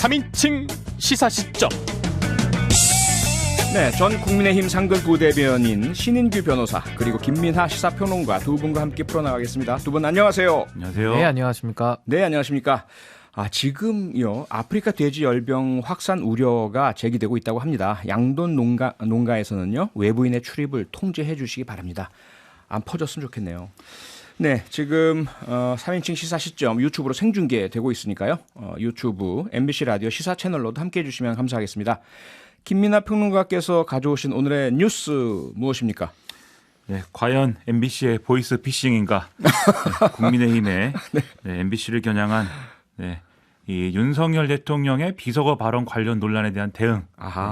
3인칭 시사시점. 네, 전 국민의힘 상근 부대변인 신인규 변호사 그리고 김민하 시사평론가 두 분과 함께 풀어나가겠습니다. 두 분 안녕하세요. 안녕하세요. 네, 안녕하십니까. 네, 안녕하십니까. 지금요 아프리카 돼지 열병 확산 우려가 제기되고 있다고 합니다. 양돈 농가에서는요 외부인의 출입을 통제해 주시기 바랍니다. 안 퍼졌으면 좋겠네요. 네, 지금 3인칭 시사 시점 유튜브로 생중계되고 있으니까요. 유튜브 MBC 라디오 시사 채널로도 함께해 주시면 감사하겠습니다. 김민하 평론가께서 가져오신 오늘의 뉴스 무엇입니까? 네, 과연 MBC의 보이스 피싱인가? 네, 국민의힘의 MBC를 겨냥한 이 윤석열 대통령의 비서거 발언 관련 논란에 대한 대응,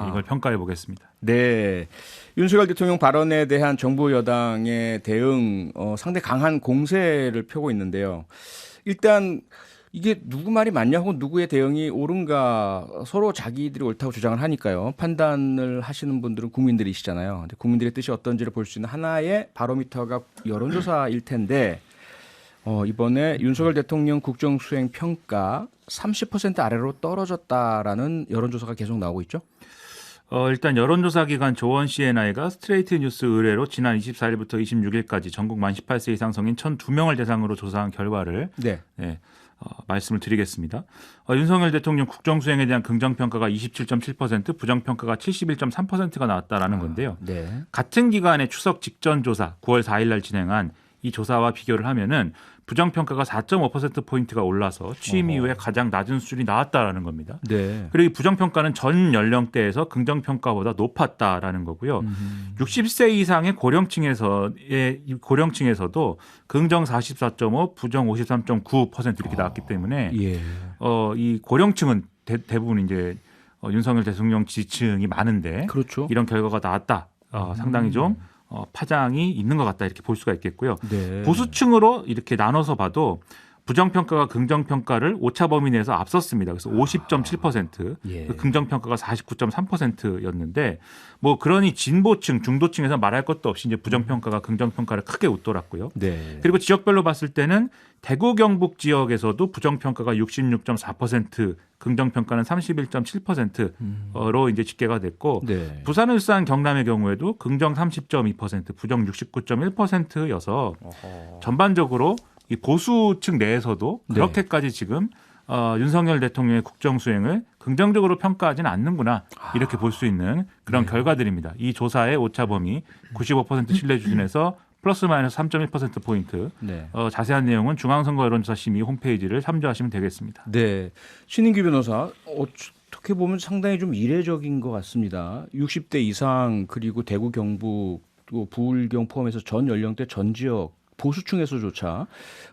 이걸 평가해 보겠습니다. 네, 윤석열 대통령 발언에 대한 정부 여당의 대응 상당히 강한 공세를 펴고 있는데요. 일단 이게 누구 말이 맞냐고 누구의 대응이 옳은가 서로 자기들이 옳다고 주장을 하니까요. 판단을 하시는 분들은 국민들이시잖아요. 근데 국민들의 뜻이 어떤지를 볼 수 있는 하나의 바로미터가 여론조사일 텐데 이번에 윤석열 대통령 국정수행 평가 30% 아래로 떨어졌다라는 여론조사가 계속 나오고 있죠. 일단 여론조사 기관 조원 CNI가 스트레이트 뉴스 의뢰로 지난 24일부터 26일까지 전국 만 18세 이상 성인 1,002명을 대상으로 조사한 결과를 말씀을 드리겠습니다. 윤석열 대통령 국정수행에 대한 긍정평가가 27.7%, 부정평가가 71.3%가 나왔다라는 건데요. 네. 같은 기간의 추석 직전 조사 9월 4일 날 진행한 이 조사와 비교를 하면은 부정평가가 4.5%포인트가 올라서 취임 이후에 가장 낮은 수준이 나왔다라는 겁니다. 네. 그리고 이 부정평가는 전 연령대에서 긍정평가보다 높았다라는 거고요. 60세 이상의 고령층에서도 긍정 44.5, 부정 53.9% 이렇게 나왔기 때문에 이 고령층은 대부분 이제 윤석열 대통령 지지층이 많은데 그렇죠. 이런 결과가 나왔다. 상당히 좀 파장이 있는 것 같다 이렇게 볼 수가 있겠고요. 네. 보수층으로 이렇게 나눠서 봐도 부정평가가 긍정평가를 오차 범위 내에서 앞섰습니다. 그래서 50.7%, 긍정평가가 49.3%였는데 뭐 그러니 진보층, 중도층에서 말할 것도 없이 이제 부정평가가 긍정평가를 크게 웃돌았고요. 네. 그리고 지역별로 봤을 때는 대구 경북 지역에서도 부정평가가 66.4%, 긍정평가는 31.7%로 이제 집계가 됐고 부산, 울산, 경남의 경우에도 긍정 30.2%, 부정 69.1%여서 전반적으로 이 보수층 내에서도 그렇게까지 지금 윤석열 대통령의 국정수행을 긍정적으로 평가하지는 않는구나 이렇게 볼 수 있는 그런 결과들입니다. 이 조사의 오차범위 95% 신뢰 수준에서 플러스 마이너스 3.1%포인트. 자세한 내용은 중앙선거 여론조사심의 홈페이지를 참조하시면 되겠습니다. 네, 신인규 변호사 어떻게 보면 상당히 좀 이례적인 것 같습니다. 60대 이상 그리고 대구 경북 또 부울경 포함해서 전 연령대 전 지역 보수층에서조차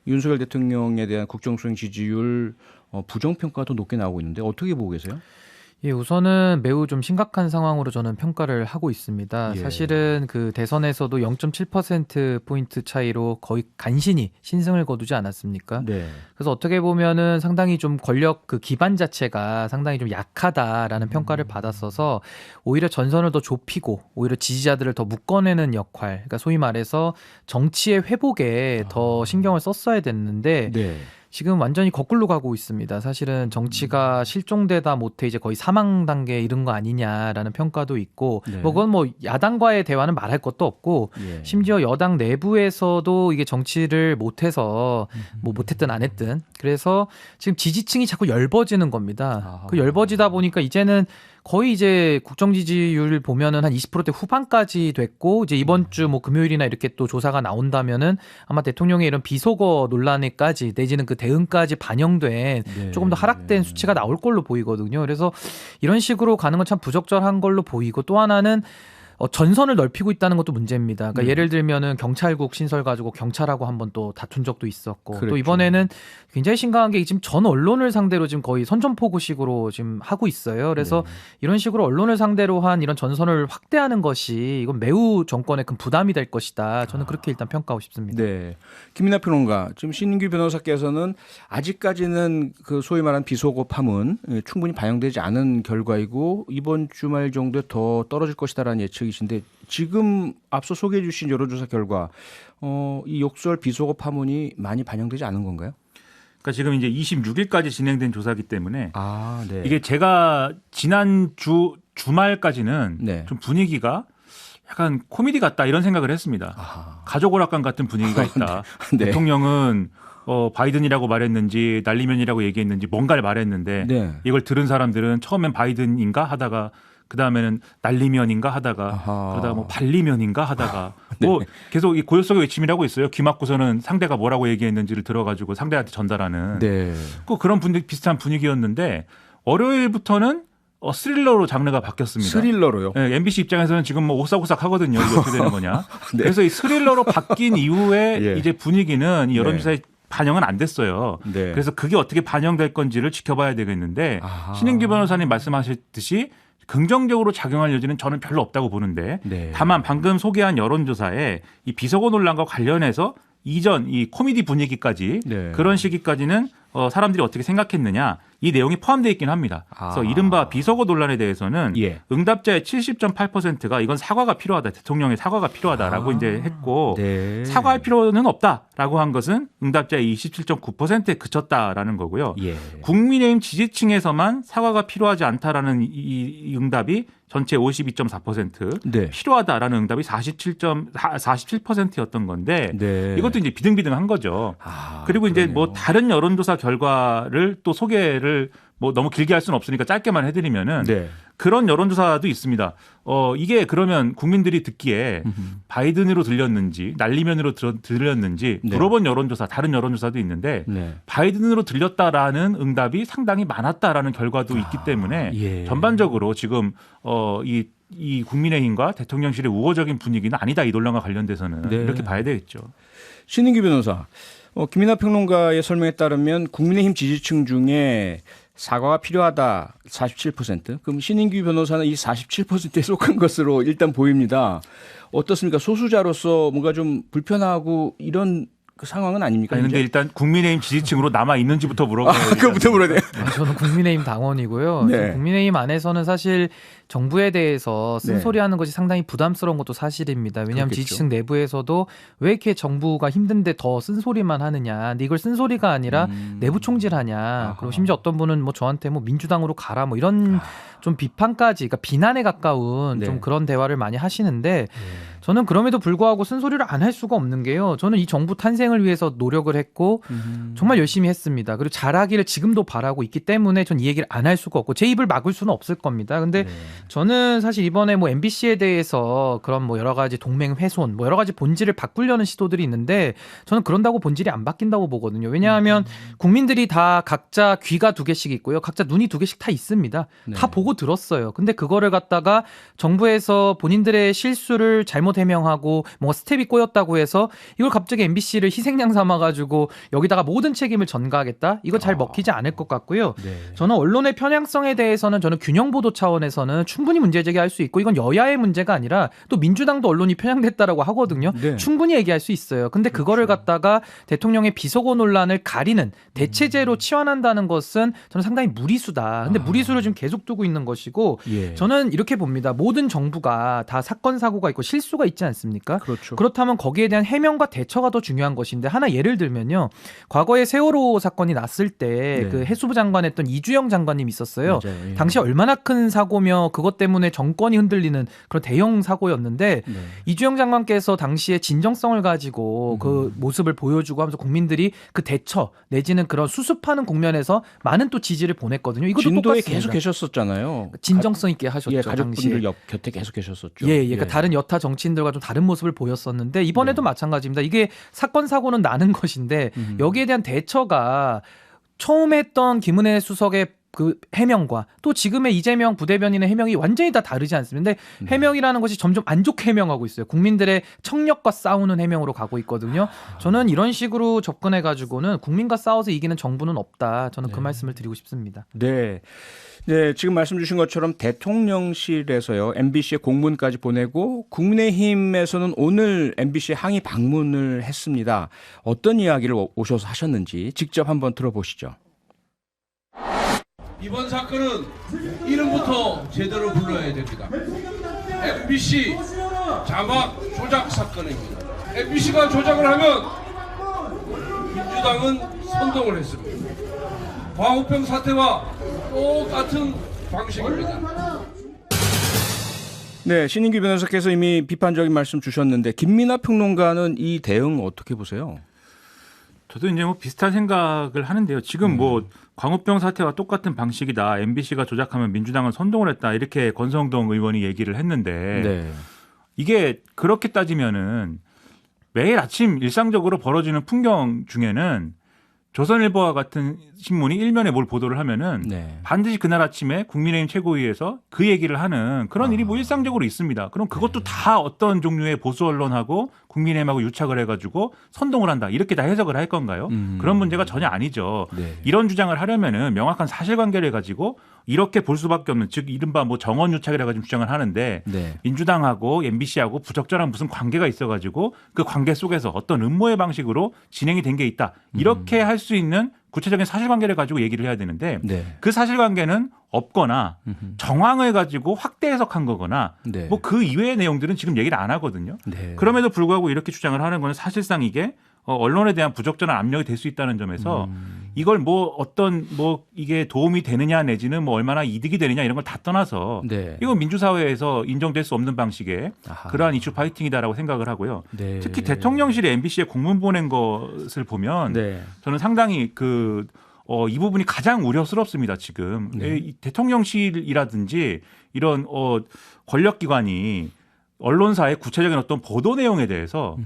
윤석열 대통령에 대한 국정수행 지지율 부정평가도 높게 나오고 있는데 어떻게 보고 계세요? 예, 우선은 매우 좀 심각한 상황으로 저는 평가를 하고 있습니다. 사실은 그 대선에서도 0.7%포인트 차이로 거의 간신히 신승을 거두지 않았습니까? 그래서 어떻게 보면은 상당히 좀 권력 그 기반 자체가 상당히 좀 약하다라는 평가를 받았어서 오히려 전선을 더 좁히고 오히려 지지자들을 더 묶어내는 역할, 그러니까 소위 말해서 정치의 회복에 더 신경을 썼어야 됐는데 지금 완전히 거꾸로 가고 있습니다. 사실은 정치가 실종되다 못해 이제 거의 사망 단계에 이른 거 아니냐라는 평가도 있고 그건 뭐 야당과의 대화는 말할 것도 없고 심지어 여당 내부에서도 이게 정치를 못해서 뭐 못했든 안 했든 그래서 지금 지지층이 자꾸 엷어지는 겁니다. 그 엷어지다 보니까 이제는 거의 이제 국정 지지율 보면은 한 20%대 후반까지 됐고 이제 이번 주 뭐 금요일이나 이렇게 또 조사가 나온다면은 아마 대통령의 이런 비속어 논란에까지 내지는 그 대응까지 반영된 조금 더 하락된 수치가 나올 걸로 보이거든요. 그래서 이런 식으로 가는 건 참 부적절한 걸로 보이고 또 하나는 전선을 넓히고 있다는 것도 문제입니다. 그러니까 예를 들면은 경찰국 신설 가지고 경찰하고 한번 또 다툰 적도 있었고 또 이번에는 굉장히 심각한 게 지금 전 언론을 상대로 지금 거의 선전포고식으로 지금 하고 있어요. 그래서 이런 식으로 언론을 상대로 한 이런 전선을 확대하는 것이 이건 매우 정권에 큰 부담이 될 것이다. 저는 그렇게 일단 평가하고 싶습니다. 네, 김민하 평론가, 지금 신인규 변호사께서는 아직까지는 그 소위 말하는 비속어 파문 충분히 반영되지 않은 결과이고 이번 주말 정도에 더 떨어질 것이다라는 예측이신데 지금 앞서 소개해 주신 여론조사 결과 이 욕설 비속어 파문이 많이 반영되지 않은 건가요? 그러니까 지금 이제 26일까지 진행된 조사이기 때문에 네. 이게 제가 지난 주말까지는 네. 좀 분위기가 약간 코미디 같다 이런 생각을 했습니다. 가족 오락관 같은 분위기가 있다. 네. 대통령은 바이든이라고 말했는지 날리면이라고 얘기했는지 뭔가를 말했는데 네. 이걸 들은 사람들은 처음엔 바이든인가 하다가 그 다음에는 날리면인가 하다가 그러다가 뭐 발리면인가 하다가 뭐 계속 이 고요 속의 외침이라고 있어요. 귀 막고서는 상대가 뭐라고 얘기했는지를 들어가지고 상대한테 전달하는 꼭 그런 비슷한 분위기였는데 월요일부터는 스릴러로 장르가 바뀌었습니다. 스릴러로요? 네, MBC 입장에서는 지금 뭐 오싹오싹 하거든요. 이게 어떻게 되는 거냐. 네. 그래서 이 스릴러로 바뀐 이후에 예. 이제 분위기는 이 여론조사에 반영은 안 됐어요. 네. 그래서 그게 어떻게 반영될 건지를 지켜봐야 되겠는데 신인규 변호사님 말씀하셨듯이 긍정적으로 작용할 여지는 저는 별로 없다고 보는데 다만 방금 소개한 여론조사에 이 비서고 논란과 관련해서 이전 이 코미디 분위기까지 그런 시기까지는 사람들이 어떻게 생각했느냐 이 내용이 포함되어 있긴 합니다. 그래서 이른바 비서고 논란에 대해서는 응답자의 70.8%가 이건 사과가 필요하다. 대통령의 사과가 필요하다라고 이제 했고 사과할 필요는 없다라고 한 것은 응답자의 27.9%에 그쳤다라는 거고요. 국민의힘 지지층에서만 사과가 필요하지 않다라는 이 응답이 전체 52.4%, 필요하다라는 응답이 47%였던 건데 이것도 이제 비등비등한 거죠. 그리고 이제 뭐 다른 여론조사 결과를 또 소개를 뭐 너무 길게 할 수는 없으니까 짧게만 해드리면은 그런 여론조사도 있습니다. 이게 그러면 국민들이 듣기에 바이든으로 들렸는지 날리면으로 들렸는지 물어본 여론조사, 다른 여론조사도 있는데 바이든으로 들렸다라는 응답이 상당히 많았다라는 결과도 있기 때문에 전반적으로 지금 이 국민의힘과 대통령실의 우호적인 분위기는 아니다. 이 논란과 관련돼서는 이렇게 봐야 되겠죠. 신인규 변호사, 김민하 평론가의 설명에 따르면 국민의힘 지지층 중에 사과가 필요하다 47%. 그럼 신인규 변호사는 이 47%에 속한 것으로 일단 보입니다. 어떻습니까? 소수자로서 뭔가 좀 불편하고 이런 그 상황은 아닙니까? 그런데 일단 국민의힘 지지층으로 남아 있는지부터 물어봐야 그거부터 물어야 돼요. 저는 국민의힘 당원이고요. 국민의힘 안에서는 사실 정부에 대해서 쓴소리하는 것이 상당히 부담스러운 것도 사실입니다. 왜냐하면 그렇겠죠. 지지층 내부에서도 왜 이렇게 정부가 힘든데 더 쓴소리만 하느냐. 근데 이걸 쓴소리가 아니라 내부 총질하냐. 그리고 심지어 어떤 분은 뭐 저한테 뭐 민주당으로 가라 뭐 이런 좀 비판까지, 그러니까 비난에 가까운 좀 그런 대화를 많이 하시는데 저는 그럼에도 불구하고 쓴소리를 안 할 수가 없는 게요. 저는 이 정부 탄생을 위해서 노력을 했고 정말 열심히 했습니다. 그리고 잘하기를 지금도 바라고 있기 때문에 전 이 얘기를 안 할 수가 없고 제 입을 막을 수는 없을 겁니다. 근데 저는 사실 이번에 뭐 MBC에 대해서 그런 뭐 여러 가지 동맹 훼손, 뭐 여러 가지 본질을 바꾸려는 시도들이 있는데 저는 그런다고 본질이 안 바뀐다고 보거든요. 왜냐하면 국민들이 다 각자 귀가 두 개씩 있고요. 각자 눈이 두 개씩 다 있습니다. 다 보고 들었어요. 근데 그거를 갖다가 정부에서 본인들의 실수를 잘못 해명하고 뭔가 스텝이 꼬였다고 해서 이걸 갑자기 MBC를 희생양 삼아가지고 여기다가 모든 책임을 전가하겠다? 이거 잘 먹히지 않을 것 같고요. 저는 언론의 편향성에 대해서는 저는 균형보도 차원에서는 충분히 문제제기할 수 있고 이건 여야의 문제가 아니라 또 민주당도 언론이 편향됐다라고 하거든요. 충분히 얘기할 수 있어요. 근데 그거를 갖다가 대통령의 비속어 논란을 가리는 대체제로 치환한다는 것은 저는 상당히 무리수다. 근데 무리수를 지금 계속 두고 있는 것이고 저는 이렇게 봅니다. 모든 정부가 다 사건 사고가 있고 실수가 있지 않습니까? 그렇다면 거기에 대한 해명과 대처가 더 중요한 것인데 하나 예를 들면요. 과거에 세월호 사건이 났을 때 그 해수부 장관 했던 이주영 장관님 있었어요. 당시 얼마나 큰 사고며 그것 때문에 정권이 흔들리는 그런 대형 사고였는데 이주영 장관께서 당시에 진정성을 가지고 그 모습을 보여주고 하면서 국민들이 그 대처 내지는 그런 수습하는 국면에서 많은 또 지지를 보냈거든요. 이것도 진도에 똑같습니다. 계속 계셨었잖아요. 진정성 있게 하셨죠. 가족분들 곁에 계속 계셨었죠. 그러니까 다른 여타 정치인들과 좀 다른 모습을 보였었는데 이번에도 마찬가지입니다. 이게 사건 사고는 나는 것인데 여기에 대한 대처가 처음에 했던 김은혜 수석의 그 해명과 또 지금의 이재명 부대변인의 해명이 완전히 다 다르지 않습니까? 근데 해명이라는 것이 점점 안 좋게 해명하고 있어요. 국민들의 청력과 싸우는 해명으로 가고 있거든요. 저는 이런 식으로 접근해가지고는 국민과 싸워서 이기는 정부는 없다. 저는 그 말씀을 드리고 싶습니다. 네, 지금 말씀 주신 것처럼 대통령실에서요. MBC에 공문까지 보내고 국민의힘에서는 오늘 MBC에 항의 방문을 했습니다. 어떤 이야기를 오셔서 하셨는지 직접 한번 들어보시죠. 이번 사건은 이름부터 제대로 불러야 됩니다. MBC 자막 조작 사건입니다. MBC가 조작을 하면 민주당은 선동을 했습니다. 광우병 사태와 똑같은 방식입니다. 네, 신인규 변호사께서 이미 비판적인 말씀 주셨는데 김민하 평론가는 이 대응 어떻게 보세요? 저도 이제 뭐 비슷한 생각을 하는데요. 지금 뭐 광우병 사태와 똑같은 방식이다. MBC가 조작하면 민주당은 선동을 했다. 이렇게 권성동 의원이 얘기를 했는데 네. 이게 그렇게 따지면은 매일 아침 일상적으로 벌어지는 풍경 중에는 조선일보와 같은 신문이 일면에 뭘 보도를 하면은 네. 반드시 그날 아침에 국민의힘 최고위에서 그 얘기를 하는 그런 일이 뭐 일상적으로 있습니다. 그럼 그것도 다 어떤 종류의 보수 언론하고 국민의힘하고 유착을 해가지고 선동을 한다 이렇게 다 해석을 할 건가요? 그런 문제가 전혀 아니죠. 네. 이런 주장을 하려면은 명확한 사실관계를 가지고 이렇게 볼 수밖에 없는 즉 이른바 뭐 정원 유착이라 가지고 주장을 하는데 네. 민주당하고 MBC하고 부적절한 무슨 관계가 있어가지고 그 관계 속에서 어떤 음모의 방식으로 진행이 된 게 있다 이렇게 할 수 있는 구체적인 사실관계를 가지고 얘기를 해야 되는데 네. 그 사실관계는 없거나 정황을 가지고 확대 해석한 거거나 네. 뭐 그 이외의 내용들은 지금 얘기를 안 하거든요. 네. 그럼에도 불구하고 이렇게 주장을 하는 거는 사실상 이게 언론에 대한 부적절한 압력이 될 수 있다는 점에서 이걸 뭐 어떤 뭐 이게 도움이 되느냐 내지는 뭐 얼마나 이득이 되느냐 이런 걸 다 떠나서 네. 이건 민주사회에서 인정될 수 없는 방식의 아하. 그러한 이슈 파이팅이다라고 생각을 하고요. 네. 특히 대통령실이 MBC에 공문 보낸 것을 보면 네. 저는 상당히 이 부분이 가장 우려스럽습니다. 지금 네. 이 대통령실이라든지 이런 권력기관이 언론사의 구체적인 어떤 보도 내용에 대해서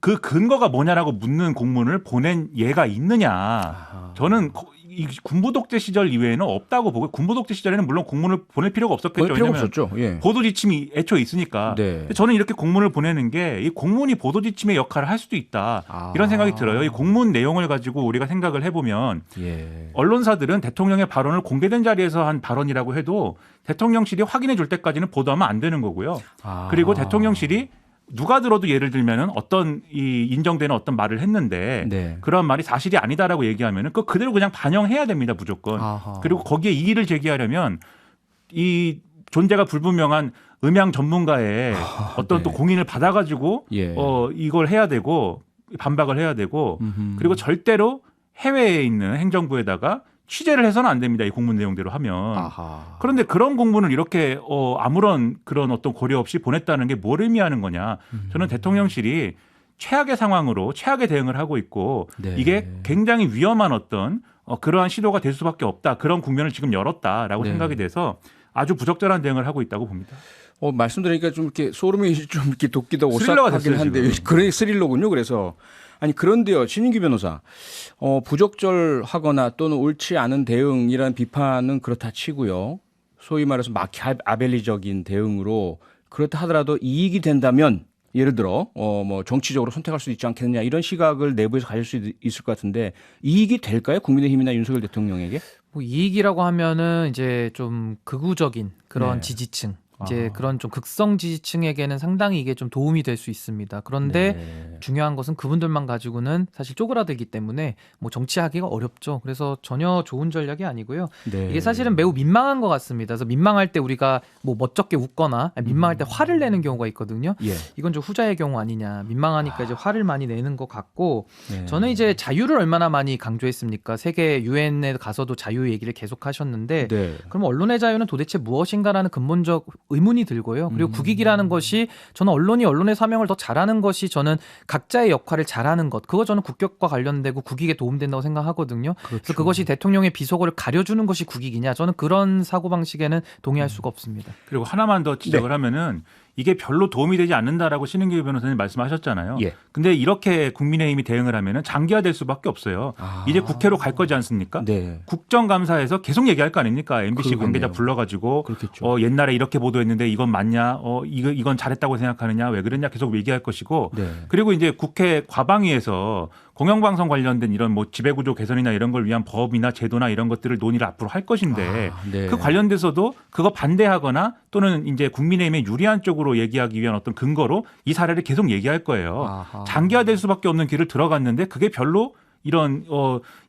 그 근거가 뭐냐라고 묻는 공문을 보낸 예가 있느냐. 아하. 저는 이 군부 독재 시절 이외에는 없다고 보고 군부 독재 시절에는 물론 공문을 보낼 필요가 없었겠죠. 필요 왜냐하면 없었죠. 예. 보도 지침이 애초에 있으니까. 네. 저는 이렇게 공문을 보내는 게 이 공문이 보도 지침의 역할을 할 수도 있다. 아. 이런 생각이 들어요. 이 공문 내용을 가지고 우리가 생각을 해보면 예. 언론사들은 대통령의 발언을 공개된 자리에서 한 발언이라고 해도 대통령실이 확인해 줄 때까지는 보도하면 안 되는 거고요. 아. 그리고 대통령실이 누가 들어도 예를 들면은 어떤 이 인정되는 어떤 말을 했는데 네. 그런 말이 사실이 아니다라고 얘기하면은 그 그대로 그냥 반영해야 됩니다. 무조건. 아하. 그리고 거기에 이의를 제기하려면 이 존재가 불분명한 음향 전문가의 어떤 네. 또 공인을 받아가지고 예. 이걸 해야 되고 반박을 해야 되고 그리고 절대로 해외에 있는 행정부에다가 취재를 해서는 안 됩니다. 이 공문 내용대로 하면. 아하. 그런데 그런 공문을 이렇게 아무런 그런 어떤 고려 없이 보냈다는 게 뭘 의미하는 거냐. 저는 대통령실이 최악의 상황으로 최악의 대응을 하고 있고 네. 이게 굉장히 위험한 어떤 그러한 시도가 될 수밖에 없다. 그런 국면을 지금 열었다라고 네. 생각이 돼서 아주 부적절한 대응을 하고 있다고 봅니다. 말씀드리니까 좀 이렇게 소름이 좀 이렇게 돋기도 스릴러가 오싹하긴 됐어요, 한데 지금. 그래 스릴러군요. 그래서 아니 그런데요, 신인규 변호사, 부적절하거나 또는 옳지 않은 대응이라는 비판은 그렇다 치고요. 소위 말해서 마키아벨리적인 대응으로 그렇다 하더라도 이익이 된다면 예를 들어 뭐 정치적으로 선택할 수 있지 않겠느냐 이런 시각을 내부에서 가질 수 있을 것 같은데 이익이 될까요? 국민의힘이나 윤석열 대통령에게? 뭐 이익이라고 하면은 이제 좀 극우적인 그런 네. 지지층, 이제 그런 좀 극성 지지층에게는 상당히 이게 좀 도움이 될 수 있습니다. 그런데 네. 중요한 것은 그분들만 가지고는 사실 쪼그라들기 때문에 뭐 정치하기가 어렵죠. 그래서 전혀 좋은 전략이 아니고요. 네. 이게 사실은 매우 민망한 것 같습니다. 그래서 민망할 때 우리가 뭐 멋쩍게 웃거나 민망할 때 화를 내는 경우가 있거든요. 예. 이건 좀 후자의 경우 아니냐. 민망하니까 이제 화를 많이 내는 것 같고 네. 저는 이제 자유를 얼마나 많이 강조했습니까? 세계 유엔에 가서도 자유 얘기를 계속 하셨는데 네. 그럼 언론의 자유는 도대체 무엇인가라는 근본적 의문이 들고요. 그리고 국익이라는 것이 저는 언론이 언론의 사명을 더 잘하는 것이 저는 각자의 역할을 잘하는 것. 그거 저는 국격과 관련되고 국익에 도움된다고 생각하거든요. 그래서 그것이 대통령의 비속어를 가려주는 것이 국익이냐. 저는 그런 사고방식에는 동의할 수가 없습니다. 그리고 하나만 더 지적을 하면은 이게 별로 도움이 되지 않는다라고 신인규 변호사님 말씀하셨잖아요. 예. 근데 이렇게 국민의힘이 대응을 하면은 장기화될 수밖에 없어요. 이제 국회로 갈 거지 않습니까? 네. 국정감사에서 계속 얘기할 거 아닙니까? MBC 그러겠네요. 관계자 불러가지고 그렇겠죠. 옛날에 이렇게 보도했는데 이건 맞냐? 이건 잘했다고 생각하느냐? 왜 그랬냐? 계속 얘기할 것이고 네. 그리고 이제 국회 과방위에서 공영방송 관련된 이런 뭐 지배구조 개선이나 이런 걸 위한 법이나 제도나 이런 것들을 논의를 앞으로 할 것인데 네. 그 관련돼서도 그거 반대하거나 또는 이제 국민의힘에 유리한 쪽으로 얘기하기 위한 어떤 근거로 이 사례를 계속 얘기할 거예요. 아하. 장기화될 수밖에 없는 길을 들어갔는데 그게 별로 이런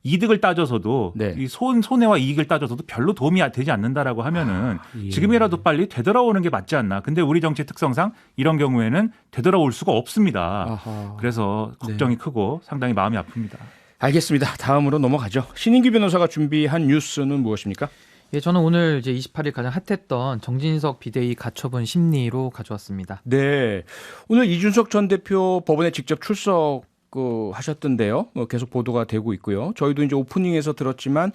이득을 따져서도 네. 이 손해와 이익을 따져서도 별로 도움이 되지 않는다라고 하면은 예. 지금이라도 빨리 되돌아오는 게 맞지 않나. 근데 우리 정치 특성상 이런 경우에는 되돌아올 수가 없습니다. 아하. 그래서 걱정이 크고 상당히 마음이 아픕니다. 알겠습니다. 다음으로 넘어가죠. 신인규 변호사가 준비한 뉴스는 무엇입니까? 예, 저는 오늘 이제 28일 가장 핫했던 정진석 비대위 가처분 심리로 가져왔습니다. 네, 오늘 이준석 전 대표 법원에 직접 출석 하셨던데요. 계속 보도가 되고 있고요. 저희도 이제 오프닝에서 들었지만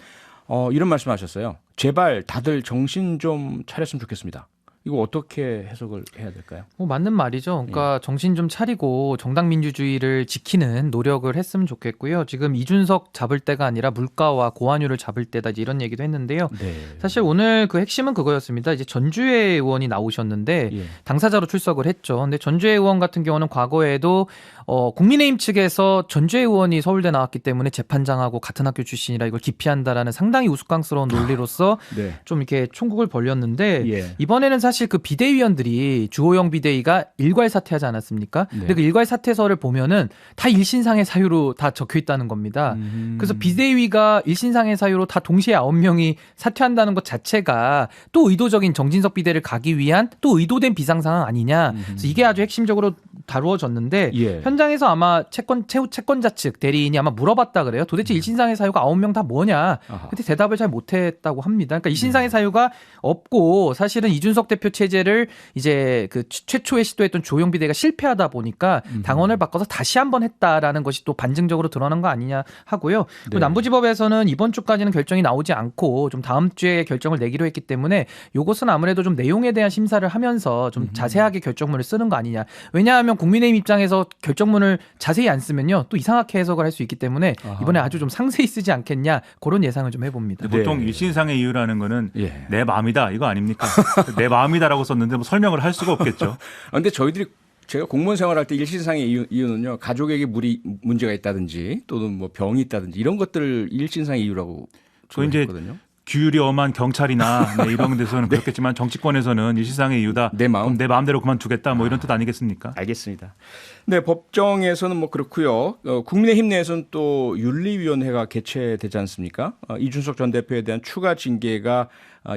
이런 말씀하셨어요. 제발 다들 정신 좀 차렸으면 좋겠습니다. 이거 어떻게 해석을 해야 될까요? 맞는 말이죠. 그러니까 정신 좀 차리고 정당 민주주의를 지키는 노력을 했으면 좋겠고요. 지금 이준석 잡을 때가 아니라 물가와 고환율을 잡을 때다 이제 이런 얘기도 했는데요. 네. 사실 오늘 그 핵심은 그거였습니다. 이제 전주혜 의원이 나오셨는데 당사자로 출석을 했죠. 근데 전주혜 의원 같은 경우는 과거에도 국민의힘 측에서 전주혜 의원이 서울대 나왔기 때문에 재판장하고 같은 학교 출신이라 이걸 기피한다라는 상당히 우스꽝스러운 논리로서 네. 좀 이렇게 총국을 벌였는데 이번에는 사실 그 비대위원들이 주호영 비대위가 일괄 사퇴하지 않았습니까? 근데 그 일괄 사퇴서를 보면은 다 일신상의 사유로 다 적혀 있다는 겁니다. 그래서 비대위가 일신상의 사유로 다 동시에 9명이 사퇴한다는 것 자체가 또 의도적인 정진석 비대를 가기 위한 또 의도된 비상 상황 아니냐. 그래서 이게 아주 핵심적으로 다루어졌는데 현장에서 아마 채권자 측 대리인이 아마 물어봤다 그래요. 도대체 일신상의 사유가 9명 다 뭐냐. 근데 대답을 잘 못했다고 합니다. 그러니까 일신상의 사유가 없고 사실은 이준석 대표 체제를 이제 그 최초에 시도했던 주호영 비대가 실패하다 보니까 당원을 바꿔서 다시 한번 했다라는 것이 또 반증적으로 드러난 거 아니냐 하고요. 네. 남부지법에서는 이번 주까지는 결정이 나오지 않고 좀 다음 주에 결정을 내기로 했기 때문에 이것은 아무래도 좀 내용에 대한 심사를 하면서 좀 자세하게 결정문을 쓰는 거 아니냐. 왜냐하면 국민의힘 입장에서 결정문을 자세히 안 쓰면요 또 이상하게 해석을 할 수 있기 때문에 이번에 아주 좀 상세히 쓰지 않겠냐 그런 예상을 좀 해봅니다. 보통 일신상의 이유라는 거는 내 마음이다 이거 아닙니까? 내 마음이다라고 썼는데 뭐 설명을 할 수가 없겠죠. 그런데 저희들이 제가 공무원 생활할 때 일신상의 이유는요 가족에게 문제가 있다든지 또는 뭐 병이 있다든지 이런 것들을 일신상의 이유라고 했거든요. 규율이 엄한 경찰이나 이런 데서는 그렇겠지만 정치권에서는 일시상의 이유다. 내 마음대로 그만두겠다. 뭐 이런 뜻 아니겠습니까? 알겠습니다. 네, 법정에서는 뭐 그렇고요. 국민의힘 내에서는 또 윤리위원회가 개최되지 않습니까? 이준석 전 대표에 대한 추가 징계가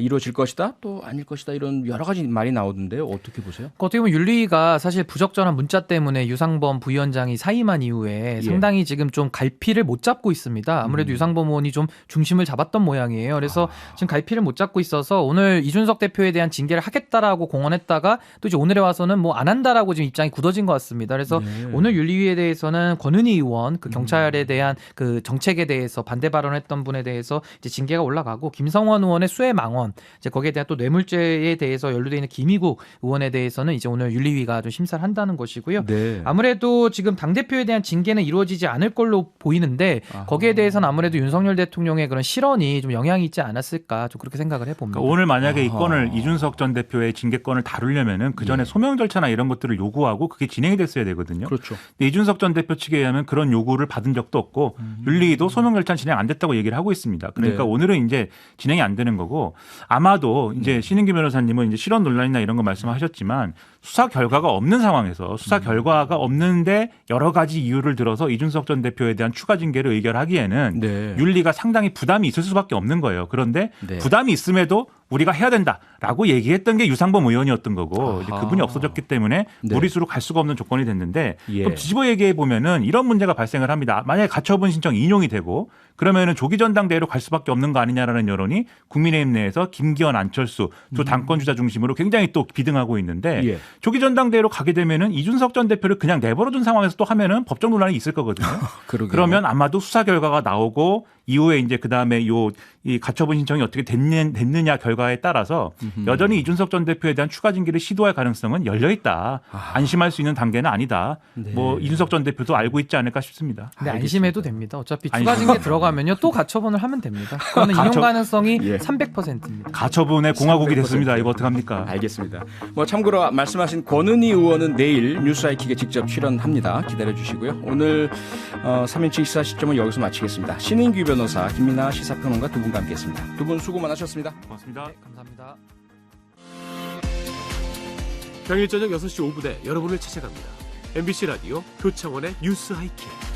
이루어질 것이다, 또 아닐 것이다 이런 여러 가지 말이 나오던데요. 어떻게 보세요? 어떻게 보면 윤리위가 사실 부적절한 문자 때문에 유상범 부위원장이 사임한 이후에 상당히 지금 좀 갈피를 못 잡고 있습니다. 아무래도 유상범 의원이 좀 중심을 잡았던 모양이에요. 그래서 지금 갈피를 못 잡고 있어서 오늘 이준석 대표에 대한 징계를 하겠다라고 공언했다가 또 이제 오늘에 와서는 뭐 안 한다라고 지금 입장이 굳어진 것 같습니다. 그래서 오늘 윤리위에 대해서는 권은희 의원 그 경찰에 대한 그 정책에 대해서 반대 발언했던 분에 대해서 이제 징계가 올라가고 김성원 의원의 수해 망언 이제 거기에 대한 또 뇌물죄에 대해서 연루되어 있는 김희국 의원에 대해서는 이제 오늘 윤리위가 좀 심사를 한다는 것이고요. 아무래도 지금 당대표에 대한 징계는 이루어지지 않을 걸로 보이는데 거기에 대해서는 아무래도 윤석열 대통령의 그런 실언이 좀 영향이 있지 않았을까 좀 그렇게 생각을 해봅니다. 그러니까 오늘 만약에 이 건을 이준석 전 대표의 징계권을 다루려면은 그 전에 소명 절차나 이런 것들을 요구하고 그게 진행이 됐어야 되거든요. 그렇죠. 근데 이준석 전 대표 측에 의하면 그런 요구를 받은 적도 없고 윤리위도 소명 절차 진행 안 됐다고 얘기를 하고 있습니다. 그러니까 오늘은 이제 진행이 안 되는 거고 아마도 이제 신인규 변호사님은 이제 실언 논란이나 이런 거 말씀하셨지만 수사 결과가 없는 상황에서 수사 결과가 없는데 여러 가지 이유를 들어서 이준석 전 대표에 대한 추가 징계를 의결하기에는 윤리가 상당히 부담이 있을 수밖에 없는 거예요. 그런데 부담이 있음에도 우리가 해야 된다라고 얘기했던 게 유상범 의원이었던 거고 이제 그분이 없어졌기 때문에 무리수로 갈 수가 없는 조건이 됐는데 그럼 뒤집어 얘기해 보면은 이런 문제가 발생을 합니다. 만약에 가처분 신청 인용이 되고 그러면은 조기 전당대회로 갈 수밖에 없는 거 아니냐라는 여론이 국민의힘 내에서 김기현, 안철수 두 당권 주자 중심으로 굉장히 또 비등하고 있는데 조기 전당대회로 가게 되면은 이준석 전 대표를 그냥 내버려둔 상황에서 또 하면은 법적 논란이 있을 거거든요. 그러면 아마도 수사 결과가 나오고 이후에 이제 그 다음에 이 가처분 신청이 어떻게 됐느냐 결과에 따라서 여전히 이준석 전 대표에 대한 추가 징계를 시도할 가능성은 열려 있다. 안심할 수 있는 단계는 아니다. 뭐 이준석 전 대표도 알고 있지 않을까 싶습니다. 근데 안심해도 됩니다. 어차피 추가 징계 들어가면요 또 가처분을 하면 됩니다. 그거는 인용 가능성이 300%입니다. 가처분의 공화국이 됐습니다. 이거 어떡합니까? 알겠습니다. 뭐 참고로 말씀하신 권은희 의원은 내일 뉴스아이킥에 직접 출연합니다. 기다려주시고요. 오늘 3인칭 시사 시점은 여기서 마치겠습니다. 신인규 변호사, 김민아 시사평론가 두 분과 함께했습니다. 두 분 수고 많으셨습니다. 고맙습니다. 네, 감사합니다. 평일 저녁 6시 5분에 여러분을 찾아갑니다. MBC 라디오 표창원의 뉴스 하이킥.